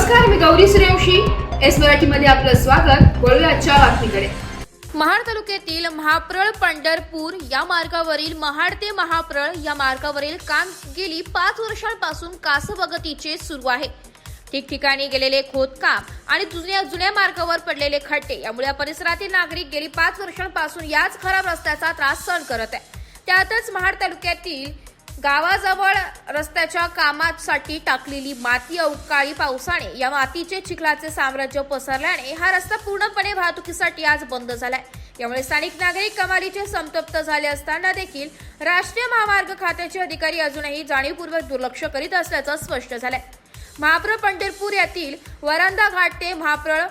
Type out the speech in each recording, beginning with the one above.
नमस्कार, मी गौरी सूर्यवंशी. एस मराठीमध्ये आपलं स्वागत. वळूया आजच्या बातमीकडे. महाड तालुक्यातील महाप्रळ पंढरपूर या मार्गावरील महाड ते महाप्रळ या मार्गावरील काम गेली 5 वर्षांपासून कासबगतीचे सुरू आहे. ठिकठिकाणी गेलेले खोदकाम आणि जुन्या मार्गावर पडलेले खड्डे यामुळे या परिसरातील नागरिक गेली 5 वर्षांपासून याच खराब रस्त्याचा त्रास सहन करत आहे. त्यातच महाड तालुक्यातील गावाजवळ रस्त्याच्या कामासाठी टाकलेली माती अवकाळी पावसाने या मातीचे चिखलाचे साम्राज्य पसरल्याने हा रस्ता पूर्णपणे वाहतुकीसाठी आज बंद झालाय. यामुळे स्थानिक नागरिक कमालीचे संतप्त झाले असताना देखील राष्ट्रीय महामार्ग खात्याचे अधिकारी अजूनही जाणीवपूर्वक दुर्लक्ष करीत असल्याचं स्पष्ट झालंय. महाप्रळ पंढरपूर यातील वरांदा घाट ते महाप्रळ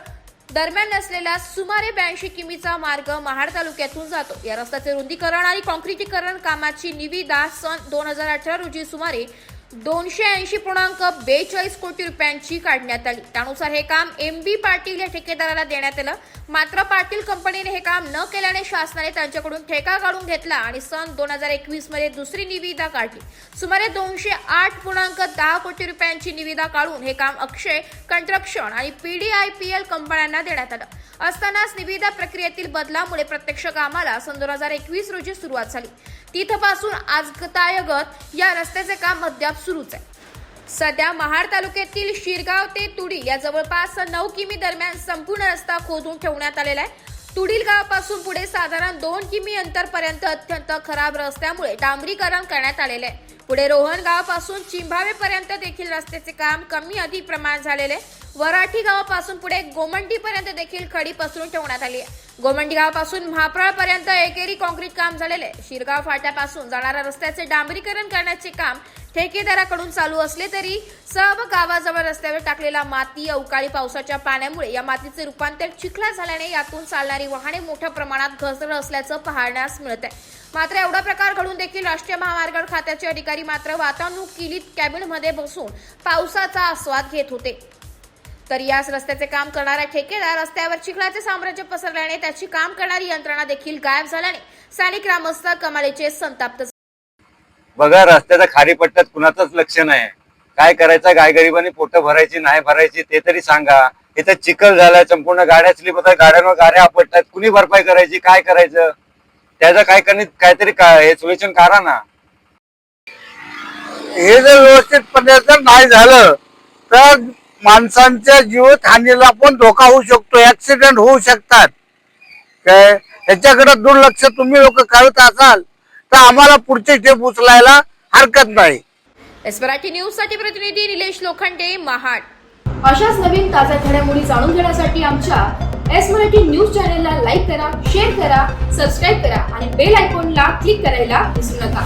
दरम्यान असलेला सुमारे 82 किमीचा मार्ग महाड तालुक्यातून जातो. या रस्त्याचे रुंदीकरण आणि काँक्रिटीकरण कामाची निविदा सन 2018 रोजी सुमारे 280.42 कोटी रुपयांची काढण्यात आली. त्यानुसार हे काम MB पाटील या ठेकेदाराला देण्यात आलं. मात्र पाटील कंपनीने हे काम न केल्याने शासनाने त्यांच्याकडून ठेका काढून घेतला आणि सन 2021 मध्ये दुसरी निविदा काढली. सुमारे 208.10 कोटी रुपयांची निविदा काढून हे काम अक्षय कन्स्ट्रक्शन आणि PDIPL कंपन्यांना देण्यात आलं. असतानाच निविदा प्रक्रियेतील बदलामुळे प्रत्यक्ष कामाला सन 2021 रोजी सुरुवात झाली. तिथपासून आजतायगत या रस्त्याचे काम अद्याप सुरूच आहे. सध्या महाड तालुक्यातील शिरगाव ते तुडी या जवळपास 9 किमी दरम्यान संपूर्ण रस्ता खोदून ठेवण्यात आलेला आहे. तुडील गावापासून पुढे साधारण 2 किमी अंतरपर्यंत अत्यंत खराब रस्त्यामुळे डांबरीकरण करण्यात आलेले आहे. पुढे रोहन गावापासून चिंभावेपर्यंत देखील रस्त्याचे काम कमी अधिक प्रमाणात झालेले. वराठी गावापासून पुढे गोमंडी पर्यंत देखील खडी पसरून ठेवण्यात आली आहे. गोमंडी गावापासून महाप्रळ पर्यंत एकेरी काँक्रीट काम झालेले. शिरगाव फाट्यापासून जाणाऱ्या रस्त्याचे डांबरीकरण करण्याचे काम ठेकेदाराकडून चालू असले तरी सर्व गावाजवळ रस्त्यावर टाकलेला माती अवकाळी पावसाच्या पाण्यामुळे या मातीचे रूपांतर चिखला झाल्याने यातून चालणारी वाहने मोठ्या प्रमाणात घसरत असल्याचं पाहण्यास मिळत आहे. मात्र एवढा प्रकार घडून देखील राष्ट्रीय महामार्ग खात्याचे अधिकारी मात्र वातानुकूलित कॅबिनमध्ये बसून पावसाचा आस्वाद घेत होते. तर याच रस्त्याचे काम करणारा ठेकेदार रस्त्यावर चिखलाचे साम्राज्य पसरल्याने त्याची काम करणारी यंत्रणा देखील गायब झाल्याने स्थानिक ग्रामस्थ कमालीचे संताप्त. बघा, रस्त्याच्या खाली पट्ट्यात कुणाचंच लक्ष नाही. काय करायचं, गायगरिबांनी पोटं भरायची नाही भरायची ते तरी सांगा. इथं चिखल झालाय, संपूर्ण गाड्या स्लिप होतात, गाड्यांवर गाड्या आपटतात. कुणी भरपाई करायची, काय करायचं, त्याचं काहीतरी हे सोल्युशन करा ना. हे जर व्यवस्थितपणे जर नाही झालं तर माणसांच्या जीवितहानीला पण धोका होऊ शकतो, ऍक्सिडेंट होऊ शकतात. काय याच्याकडे दुर्लक्ष तुम्ही लोक करत असाल तर आम्हाला पुढचे स्टेप उचलायला हरकत नाही. एस मराठी न्यूज साठी प्रतिनिधी निलेश लोखंडे, महाड. अशाच नवीन ताज्या घडामोडी जाणून घेण्यासाठी आमच्या एस मराठी न्यूज चॅनलला लाईक करा, शेअर करा, सबस्क्राईब करा आणि बेल आयकॉनला क्लिक करायला विसरू नका.